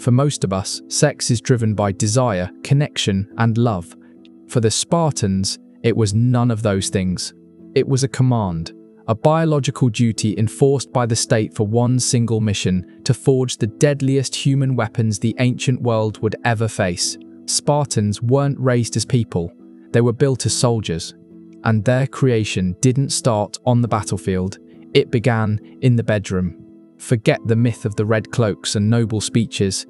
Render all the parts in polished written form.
For most of us, sex is driven by desire, connection, and love. For the Spartans, it was none of those things. It was a command, a biological duty enforced by the state for one single mission: to forge the deadliest human weapons the ancient world would ever face. Spartans weren't raised as people, they were built as soldiers. And their creation didn't start on the battlefield, it began in the bedroom. Forget the myth of the red cloaks and noble speeches.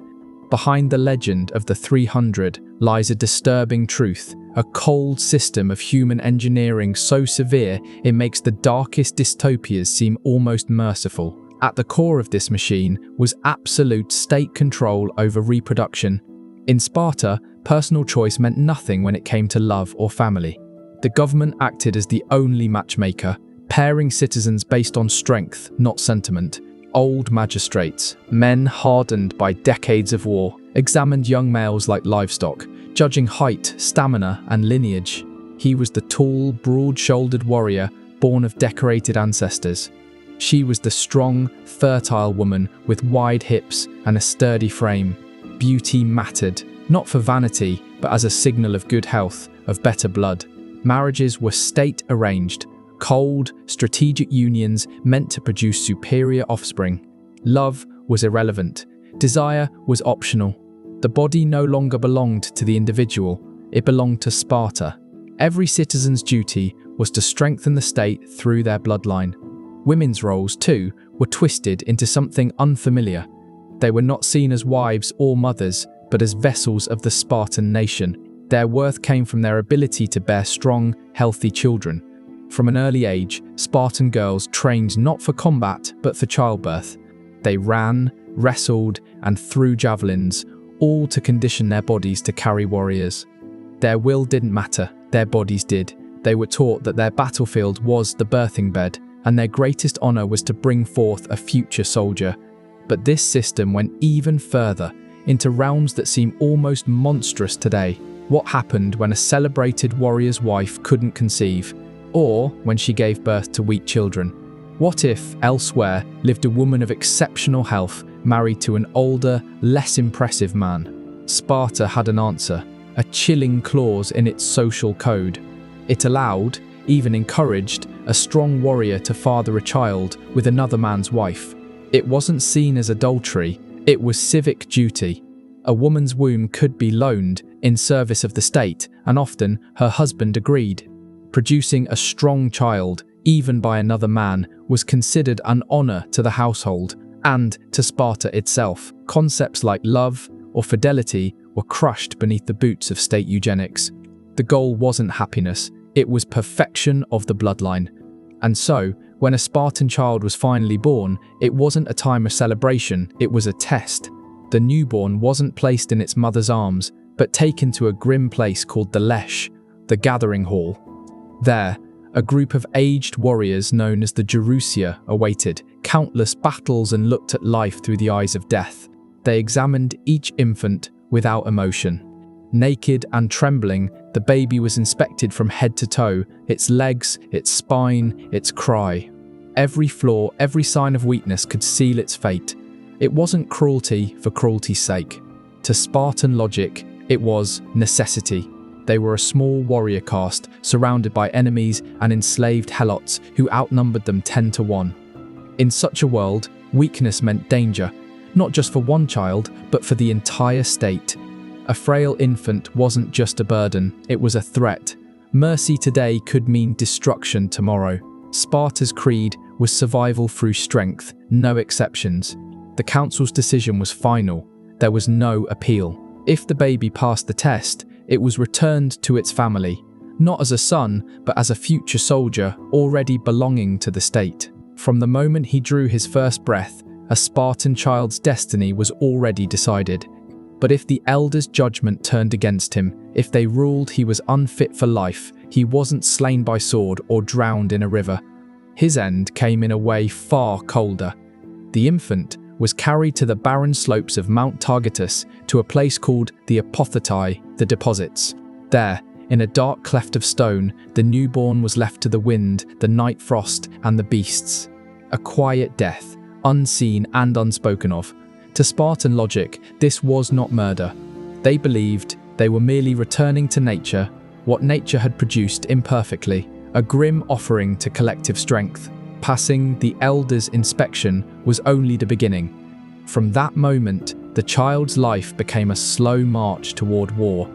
Behind the legend of the 300 lies a disturbing truth, a cold system of human engineering so severe it makes the darkest dystopias seem almost merciful. At the core of this machine was absolute state control over reproduction. In Sparta, personal choice meant nothing when it came to love or family. The government acted as the only matchmaker, pairing citizens based on strength, not sentiment. Old magistrates, men hardened by decades of war, examined young males like livestock, judging height, stamina, and lineage. He was the tall, broad-shouldered warrior born of decorated ancestors. She was the strong, fertile woman with wide hips and a sturdy frame. Beauty mattered, not for vanity, but as a signal of good health, of better blood. Marriages were state-arranged, cold, strategic unions meant to produce superior offspring. Love was irrelevant. Desire was optional. The body no longer belonged to the individual, it belonged to Sparta. Every citizen's duty was to strengthen the state through their bloodline. Women's roles, too, were twisted into something unfamiliar. They were not seen as wives or mothers, but as vessels of the Spartan nation. Their worth came from their ability to bear strong, healthy children. From an early age, Spartan girls trained not for combat, but for childbirth. They ran, wrestled, and threw javelins, all to condition their bodies to carry warriors. Their will didn't matter, their bodies did. They were taught that their battlefield was the birthing bed, and their greatest honor was to bring forth a future soldier. But this system went even further, into realms that seem almost monstrous today. What happened when a celebrated warrior's wife couldn't conceive, or when she gave birth to weak children? What if, elsewhere, lived a woman of exceptional health, married to an older, less impressive man? Sparta had an answer, a chilling clause in its social code. It allowed, even encouraged, a strong warrior to father a child with another man's wife. It wasn't seen as adultery, it was civic duty. A woman's womb could be loaned in service of the state, and often her husband agreed. Producing a strong child, even by another man, was considered an honor to the household and to Sparta itself. Concepts like love or fidelity were crushed beneath the boots of state eugenics. The goal wasn't happiness, it was perfection of the bloodline. And so, when a Spartan child was finally born, it wasn't a time of celebration, it was a test. The newborn wasn't placed in its mother's arms, but taken to a grim place called the Lesh, the gathering hall. There, a group of aged warriors known as the Gerousia awaited countless battles and looked at life through the eyes of death. They examined each infant without emotion. Naked and trembling, the baby was inspected from head to toe, its legs, its spine, its cry. Every flaw, every sign of weakness could seal its fate. It wasn't cruelty for cruelty's sake. To Spartan logic, it was necessity. They were a small warrior caste, surrounded by enemies and enslaved helots who outnumbered them 10 to 1. In such a world, weakness meant danger, not just for one child, but for the entire state. A frail infant wasn't just a burden, it was a threat. Mercy today could mean destruction tomorrow. Sparta's creed was survival through strength, no exceptions. The council's decision was final. There was no appeal. If the baby passed the test, it was returned to its family, not as a son, but as a future soldier already belonging to the state. From the moment he drew his first breath, a Spartan child's destiny was already decided. But if the elders' judgment turned against him, if they ruled he was unfit for life, he wasn't slain by sword or drowned in a river. His end came in a way far colder. The infant was carried to the barren slopes of Mount Targetus to a place called the Apothetai, the deposits. There, in a dark cleft of stone, the newborn was left to the wind, the night frost, and the beasts. A quiet death, unseen and unspoken of. To Spartan logic, this was not murder. They believed they were merely returning to nature what nature had produced imperfectly, a grim offering to collective strength. Passing the elders' inspection was only the beginning. From that moment, the child's life became a slow march toward war.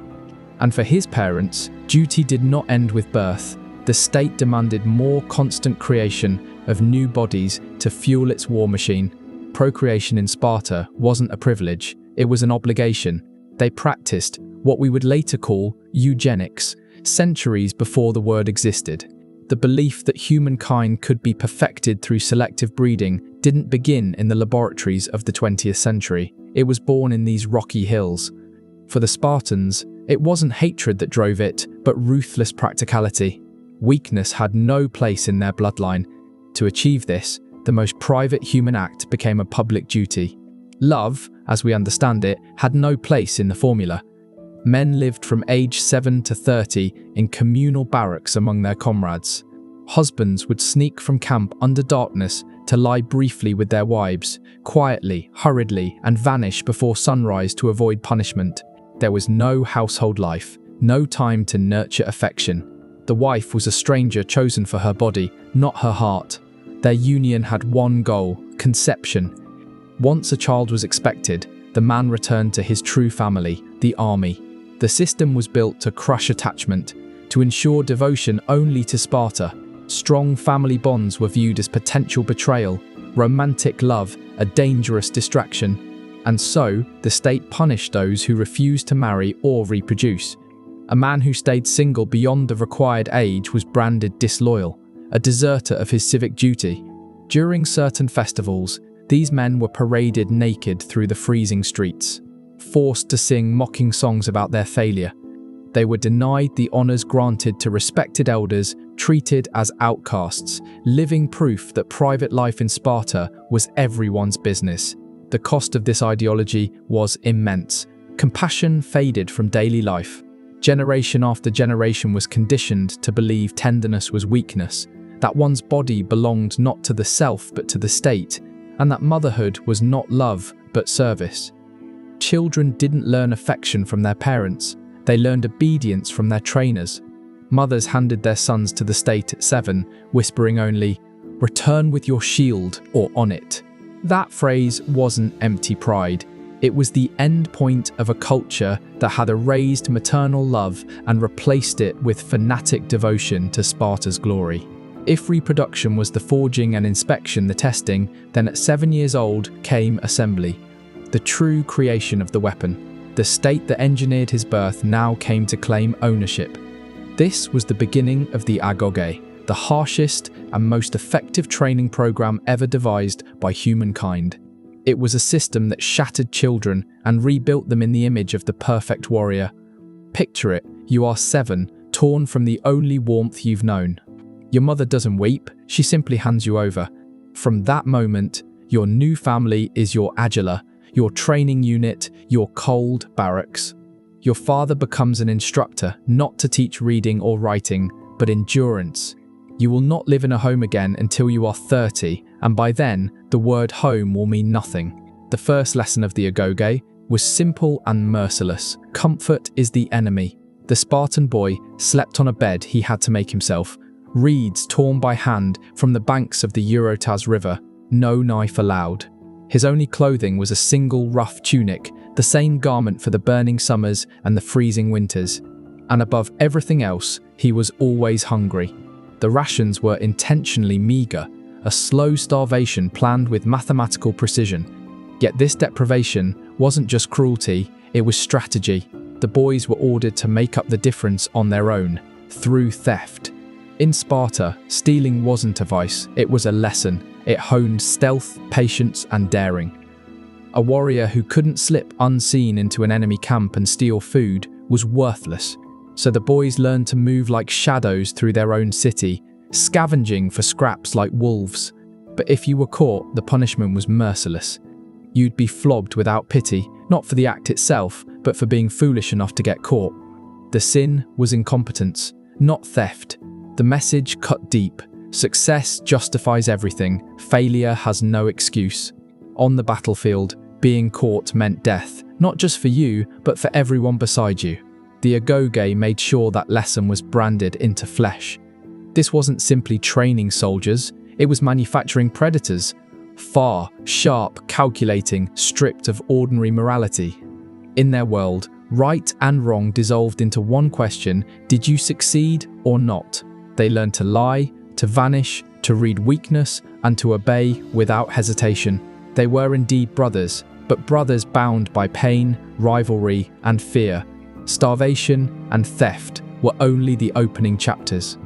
And for his parents, duty did not end with birth. The state demanded more constant creation of new bodies to fuel its war machine. Procreation in Sparta wasn't a privilege, it was an obligation. They practiced what we would later call eugenics, centuries before the word existed. The belief that humankind could be perfected through selective breeding didn't begin in the laboratories of the 20th century. It was born in these rocky hills. For the Spartans, it wasn't hatred that drove it, but ruthless practicality. Weakness had no place in their bloodline. To achieve this, the most private human act became a public duty. Love, as we understand it, had no place in the formula. Men lived from age 7 to 30 in communal barracks among their comrades. Husbands would sneak from camp under darkness to lie briefly with their wives, quietly, hurriedly, and vanish before sunrise to avoid punishment. There was no household life, no time to nurture affection. The wife was a stranger chosen for her body, not her heart. Their union had one goal: conception. Once a child was expected, the man returned to his true family, the army. The system was built to crush attachment, to ensure devotion only to Sparta. Strong family bonds were viewed as potential betrayal, romantic love a dangerous distraction. And so, the state punished those who refused to marry or reproduce. A man who stayed single beyond the required age was branded disloyal, a deserter of his civic duty. During certain festivals, these men were paraded naked through the freezing streets, forced to sing mocking songs about their failure. They were denied the honors granted to respected elders, treated as outcasts, living proof that private life in Sparta was everyone's business. The cost of this ideology was immense. Compassion faded from daily life. Generation after generation was conditioned to believe tenderness was weakness, that one's body belonged not to the self but to the state, and that motherhood was not love but service. Children didn't learn affection from their parents, they learned obedience from their trainers. Mothers handed their sons to the state at 7, whispering only, "Return with your shield or on it." That phrase wasn't empty pride. It was the end point of a culture that had erased maternal love and replaced it with fanatic devotion to Sparta's glory. If reproduction was the forging and inspection the testing, then at 7 years old came assembly. The true creation of the weapon. The state that engineered his birth now came to claim ownership. This was the beginning of the Agoge, the harshest and most effective training program ever devised by humankind. It was a system that shattered children and rebuilt them in the image of the perfect warrior. Picture it, you are 7, torn from the only warmth you've known. Your mother doesn't weep, she simply hands you over. From that moment, your new family is your adula, your training unit, your cold barracks. Your father becomes an instructor, not to teach reading or writing, but endurance. You will not live in a home again until you are 30, and by then, the word home will mean nothing. The first lesson of the Agoge was simple and merciless. Comfort is the enemy. The Spartan boy slept on a bed he had to make himself. Reeds torn by hand from the banks of the Eurotas River. No knife allowed. His only clothing was a single rough tunic, the same garment for the burning summers and the freezing winters. And above everything else, he was always hungry. The rations were intentionally meager, a slow starvation planned with mathematical precision. Yet this deprivation wasn't just cruelty, it was strategy. The boys were ordered to make up the difference on their own, through theft. In Sparta, stealing wasn't a vice, it was a lesson. It honed stealth, patience, and daring. A warrior who couldn't slip unseen into an enemy camp and steal food was worthless. So the boys learned to move like shadows through their own city, scavenging for scraps like wolves. But if you were caught, the punishment was merciless. You'd be flogged without pity, not for the act itself, but for being foolish enough to get caught. The sin was incompetence, not theft. The message cut deep. Success justifies everything. Failure has no excuse. On the battlefield, being caught meant death, not just for you, but for everyone beside you. The Agoge made sure that lesson was branded into flesh. This wasn't simply training soldiers, it was manufacturing predators. Far, sharp, calculating, stripped of ordinary morality. In their world, right and wrong dissolved into one question: did you succeed or not? They learned to lie, to vanish, to read weakness, and to obey without hesitation. They were indeed brothers, but brothers bound by pain, rivalry, and fear. Starvation and theft were only the opening chapters.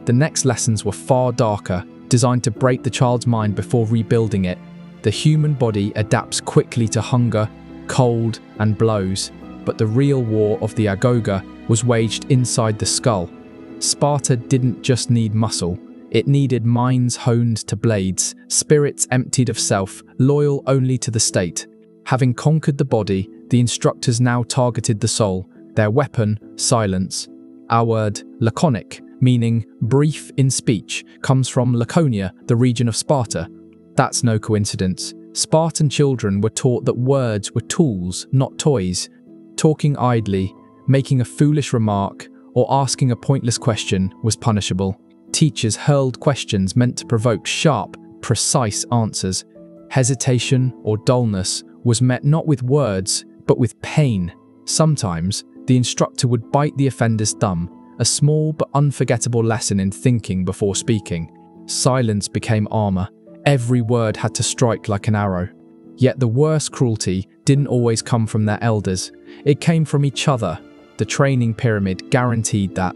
The next lessons were far darker, designed to break the child's mind before rebuilding it. The human body adapts quickly to hunger, cold, and blows, but the real war of the Agoge was waged inside the skull. Sparta didn't just need muscle, it needed minds honed to blades, spirits emptied of self, loyal only to the state. Having conquered the body, the instructors now targeted the soul, their weapon, silence. Our word, laconic, meaning brief in speech, comes from Laconia, the region of Sparta. That's no coincidence. Spartan children were taught that words were tools, not toys. Talking idly, making a foolish remark, or asking a pointless question was punishable. Teachers hurled questions meant to provoke sharp, precise answers. Hesitation or dullness was met not with words, but with pain. Sometimes, the instructor would bite the offender's thumb, a small but unforgettable lesson in thinking before speaking. Silence became armor. Every word had to strike like an arrow. Yet the worst cruelty didn't always come from their elders. It came from each other. The training pyramid guaranteed that.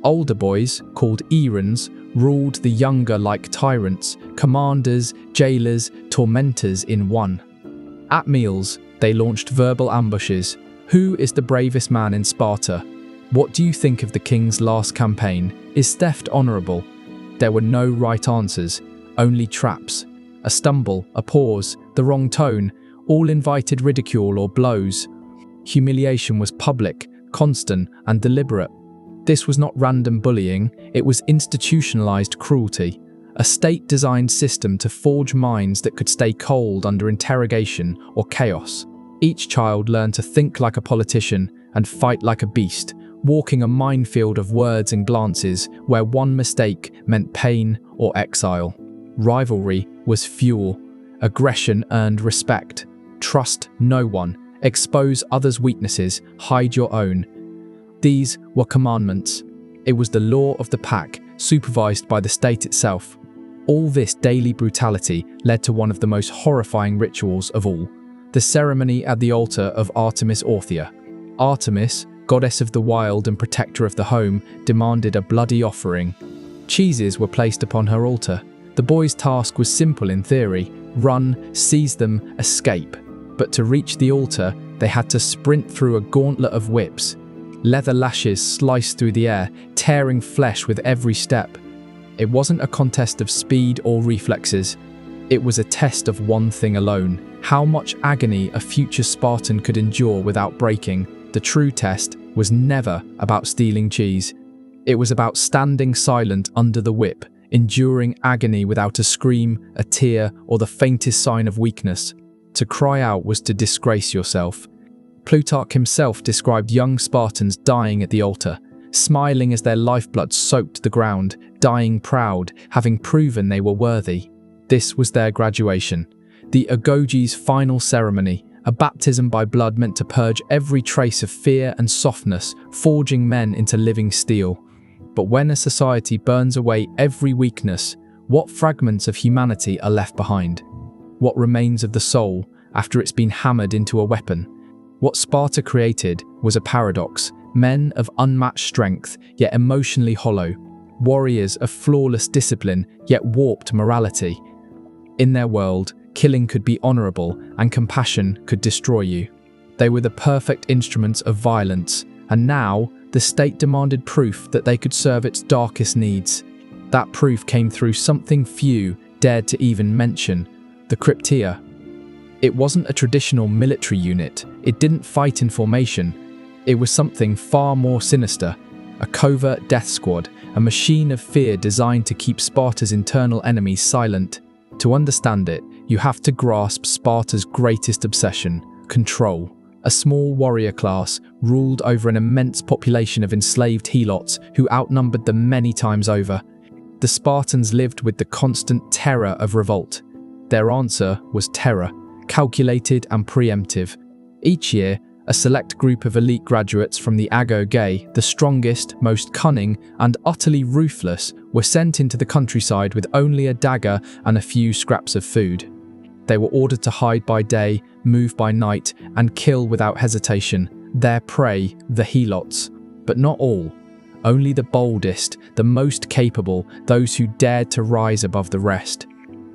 Older boys, called erins, ruled the younger like tyrants, commanders, jailers, tormentors in one. At meals, they launched verbal ambushes. Who is the bravest man in Sparta? What do you think of the king's last campaign? Is theft honorable? There were no right answers, only traps. A stumble, a pause, the wrong tone, all invited ridicule or blows. Humiliation was public, constant, and deliberate. This was not random bullying, it was institutionalized cruelty. A state-designed system to forge minds that could stay cold under interrogation or chaos. Each child learned to think like a politician and fight like a beast, walking a minefield of words and glances where one mistake meant pain or exile. Rivalry was fuel. Aggression earned respect. Trust no one. Expose others' weaknesses. Hide your own. These were commandments. It was the law of the pack, supervised by the state itself. All this daily brutality led to one of the most horrifying rituals of all. The ceremony at the altar of Artemis Orthia. Artemis, goddess of the wild and protector of the home, demanded a bloody offering. Cheeses were placed upon her altar. The boys' task was simple in theory: run, seize them, escape. But to reach the altar, they had to sprint through a gauntlet of whips. Leather lashes sliced through the air, tearing flesh with every step. It wasn't a contest of speed or reflexes. It was a test of one thing alone: how much agony a future Spartan could endure without breaking. The true test was never about stealing cheese. It was about standing silent under the whip, enduring agony without a scream, a tear, or the faintest sign of weakness. To cry out was to disgrace yourself. Plutarch himself described young Spartans dying at the altar, smiling as their lifeblood soaked the ground, dying proud, having proven they were worthy. This was their graduation, the Agoge's final ceremony, a baptism by blood meant to purge every trace of fear and softness, forging men into living steel. But when a society burns away every weakness, what fragments of humanity are left behind? What remains of the soul after it's been hammered into a weapon? What Sparta created was a paradox: men of unmatched strength, yet emotionally hollow; warriors of flawless discipline, yet warped morality. In their world, killing could be honorable and compassion could destroy you. They were the perfect instruments of violence, and now the state demanded proof that they could serve its darkest needs. That proof came through something few dared to even mention: the Cryptia. It wasn't a traditional military unit, it didn't fight in formation. It was something far more sinister: a covert death squad, a machine of fear designed to keep Sparta's internal enemies silent. To understand it, you have to grasp Sparta's greatest obsession: control. A small warrior class ruled over an immense population of enslaved helots who outnumbered them many times over. The Spartans lived with the constant terror of revolt. Their answer was terror, calculated and preemptive. Each year, a select group of elite graduates from the Agoge, the strongest, most cunning, and utterly ruthless, were sent into the countryside with only a dagger and a few scraps of food. They were ordered to hide by day, move by night, and kill without hesitation their prey, the helots. But not all. Only the boldest, the most capable, those who dared to rise above the rest.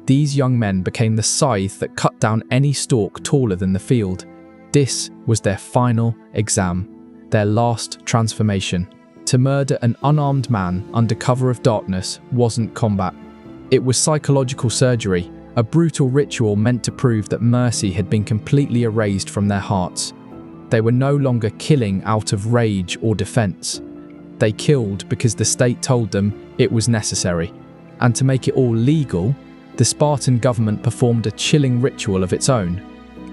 These young men became the scythe that cut down any stalk taller than the field. This was their final exam, their last transformation. To murder an unarmed man under cover of darkness wasn't combat. It was psychological surgery, a brutal ritual meant to prove that mercy had been completely erased from their hearts. They were no longer killing out of rage or defense. They killed because the state told them it was necessary. And to make it all legal, the Spartan government performed a chilling ritual of its own.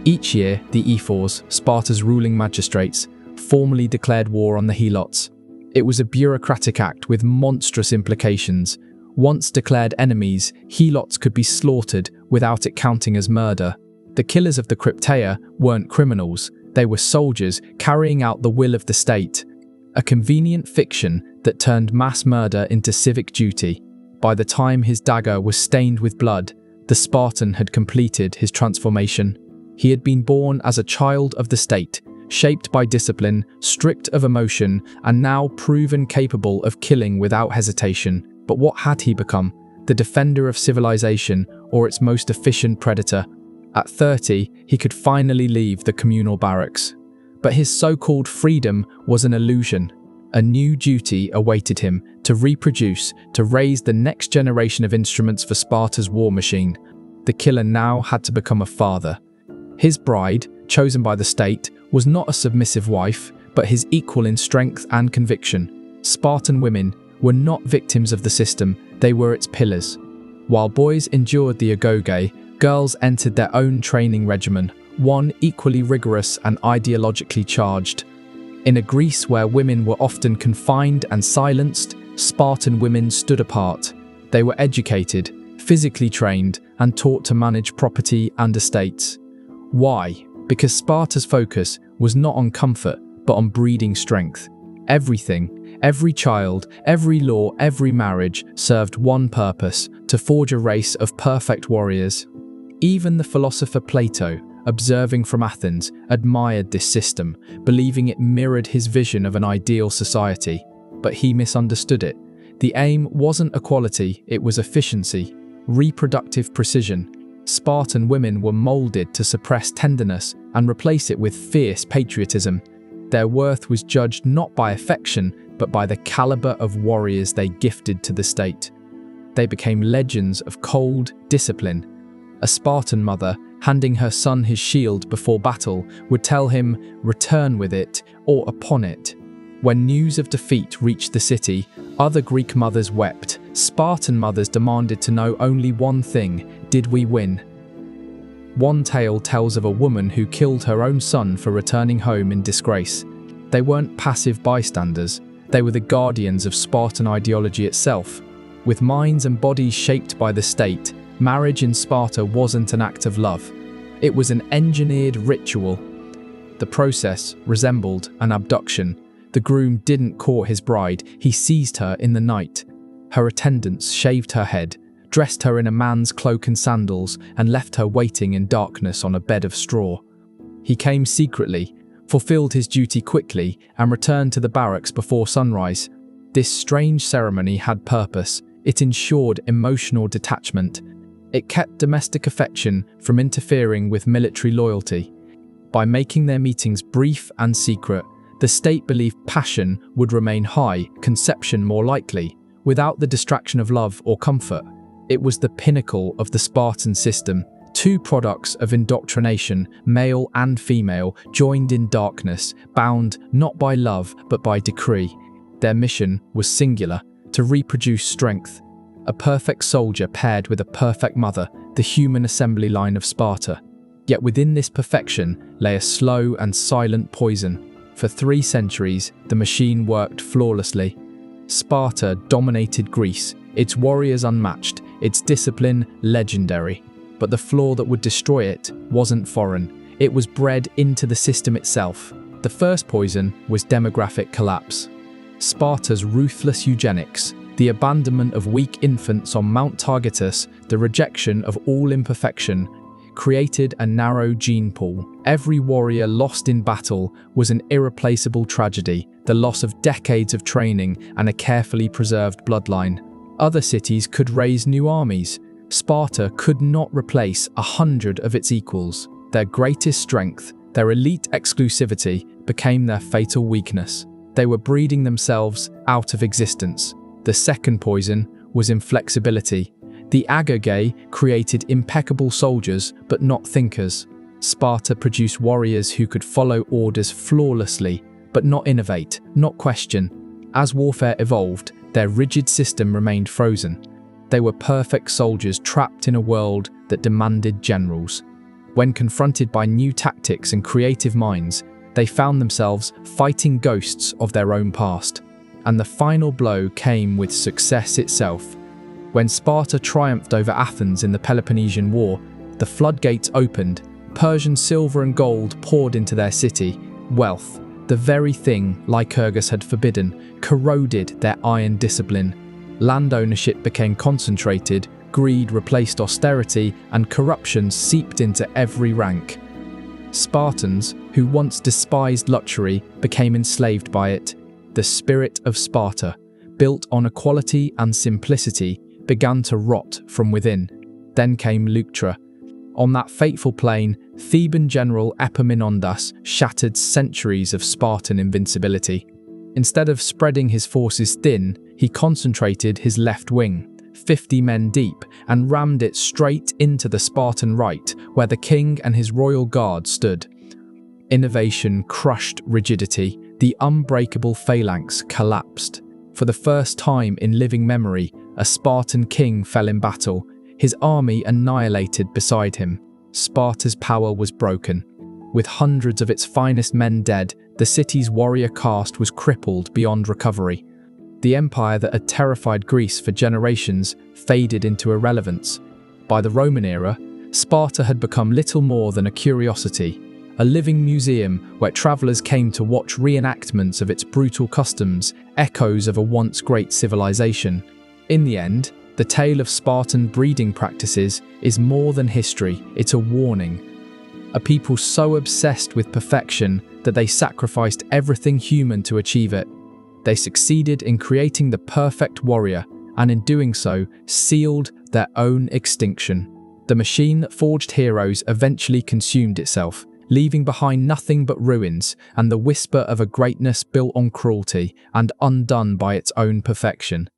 Each year, the ephors, Sparta's ruling magistrates, formally declared war on the helots. It was a bureaucratic act with monstrous implications. Once declared enemies, helots could be slaughtered without it counting as murder. The killers of the Crypteia weren't criminals, they were soldiers carrying out the will of the state. A convenient fiction that turned mass murder into civic duty. By the time his dagger was stained with blood, the Spartan had completed his transformation. He had been born as a child of the state, shaped by discipline, strict of emotion, and now proven capable of killing without hesitation. But what had he become? The defender of civilization, or its most efficient predator? At 30, he could finally leave the communal barracks. But his so-called freedom was an illusion. A new duty awaited him: to reproduce, to raise the next generation of instruments for Sparta's war machine. The killer now had to become a father. His bride, chosen by the state, was not a submissive wife, but his equal in strength and conviction. Spartan women were not victims of the system, they were its pillars. While boys endured the Agoge, girls entered their own training regimen, one equally rigorous and ideologically charged. In a Greece where women were often confined and silenced, Spartan women stood apart. They were educated, physically trained, and taught to manage property and estates. Why? Because Sparta's focus was not on comfort, but on breeding strength. Everything, every child, every law, every marriage served one purpose: to forge a race of perfect warriors. Even the philosopher Plato, observing from Athens, admired this system, believing it mirrored his vision of an ideal society. But he misunderstood it. The aim wasn't equality, it was efficiency, reproductive precision. Spartan women were molded to suppress tenderness and replace it with fierce patriotism. Their worth was judged not by affection, but by the caliber of warriors they gifted to the state. They became legends of cold discipline. A Spartan mother, handing her son his shield before battle, would tell him, "Return with it, or upon it." When news of defeat reached the city, other Greek mothers wept. Spartan mothers demanded to know only one thing: did we win? One tale tells of a woman who killed her own son for returning home in disgrace. They weren't passive bystanders, they were the guardians of Spartan ideology itself. With minds and bodies shaped by the state, marriage in Sparta wasn't an act of love. It was an engineered ritual. The process resembled an abduction. The groom didn't court his bride, he seized her in the night. Her attendants shaved her head, dressed her in a man's cloak and sandals, and left her waiting in darkness on a bed of straw. He came secretly, fulfilled his duty quickly, and returned to the barracks before sunrise. This strange ceremony had purpose. It ensured emotional detachment. It kept domestic affection from interfering with military loyalty. By making their meetings brief and secret, the state believed passion would remain high, conception more likely, without the distraction of love or comfort. It was the pinnacle of the Spartan system. Two products of indoctrination, male and female, joined in darkness, bound not by love but by decree. Their mission was singular: to reproduce strength. A perfect soldier paired with a perfect mother, the human assembly line of Sparta. Yet within this perfection lay a slow and silent poison. For 3 centuries, the machine worked flawlessly. Sparta dominated Greece, its warriors unmatched, its discipline legendary. But the flaw that would destroy it wasn't foreign. It was bred into the system itself. The first poison was demographic collapse. Sparta's ruthless eugenics, the abandonment of weak infants on Mount Targetus, the rejection of all imperfection, created a narrow gene pool. Every warrior lost in battle was an irreplaceable tragedy, the loss of decades of training and a carefully preserved bloodline. Other cities could raise new armies. Sparta could not replace 100 of its equals. Their greatest strength, their elite exclusivity, became their fatal weakness. They were breeding themselves out of existence. The second poison was inflexibility. The Agoge created impeccable soldiers, but not thinkers. Sparta produced warriors who could follow orders flawlessly, but not innovate, not question. As warfare evolved, their rigid system remained frozen. They were perfect soldiers trapped in a world that demanded generals. When confronted by new tactics and creative minds, they found themselves fighting ghosts of their own past. And the final blow came with success itself. When Sparta triumphed over Athens in the Peloponnesian War, the floodgates opened, Persian silver and gold poured into their city. Wealth, the very thing Lycurgus had forbidden, corroded their iron discipline. Land ownership became concentrated, greed replaced austerity, and corruption seeped into every rank. Spartans, who once despised luxury, became enslaved by it. The spirit of Sparta, built on equality and simplicity, began to rot from within. Then came Leuctra. On that fateful plain, Theban general Epaminondas shattered centuries of Spartan invincibility. Instead of spreading his forces thin, he concentrated his left wing, 50 men deep, and rammed it straight into the Spartan right, where the king and his royal guard stood. Innovation crushed rigidity. The unbreakable phalanx collapsed. For the first time in living memory, a Spartan king fell in battle, his army annihilated beside him. Sparta's power was broken. With hundreds of its finest men dead, the city's warrior caste was crippled beyond recovery. The empire that had terrified Greece for generations faded into irrelevance. By the Roman era, Sparta had become little more than a curiosity, a living museum where travelers came to watch reenactments of its brutal customs, echoes of a once great civilization. In the end, the tale of Spartan breeding practices is more than history, it's a warning. A people so obsessed with perfection that they sacrificed everything human to achieve it. They succeeded in creating the perfect warrior, and in doing so, sealed their own extinction. The machine that forged heroes eventually consumed itself, leaving behind nothing but ruins and the whisper of a greatness built on cruelty and undone by its own perfection.